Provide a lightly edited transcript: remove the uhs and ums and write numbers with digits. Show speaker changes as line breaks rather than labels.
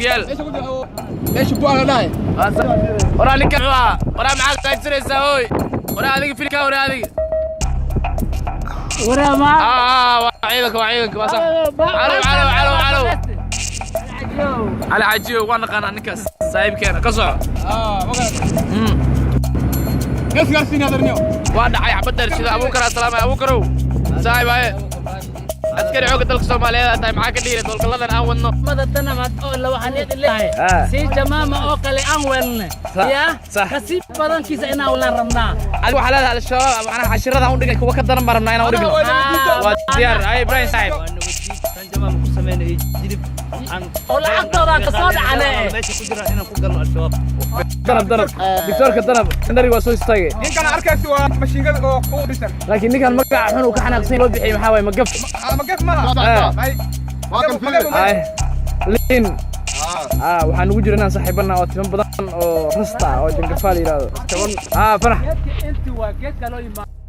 يال
ايش بوها لاي
ورا لك ورا معاك تاكسي سوي ورا هذيك في الكاور هذه
ورا ما
وعيدك ما صح علو على عجيو وانا قانا نكاس سايب كان قصع
قص قرسين هذا اليوم
وانا حي بدر سيده ابو كره السلام ابو كرو سايب هاي عسكري xoogga dalka Soomaaliyeed tahay maxaa ka dhiiray dolkaladan aan wadno
madadana ma oo la waxaan leeyahay si jamaama oo kale aan weelne ya kasi badankiisa inaan wala rabnaa
adigu waxa leedahay al-shabaab ana xashirada aan dhigay kuwa ka daran ma rabnaa inaan u dhigno waa diyaar ay Ibrahim Saib
kan jamaama ku sameeyay jidib aan oo lacagtooda ka soo dhacnay meesha ku jira inaan ku galno al-shabaab
darab dictorka darab sandari waa soo istaagay
ninkan arkaysi waa mashiinada oo ku dhisan
laakiin ninkan magaca xun uu ka xanaaqsan loo bixiyay maxaa way magaf
magaf ma hay
ay lin waxaan ugu jirnaa saaxiibana oo timan badan oo rasta oo jangafaal yiraahdo farax
intii waa geedka loo yimaado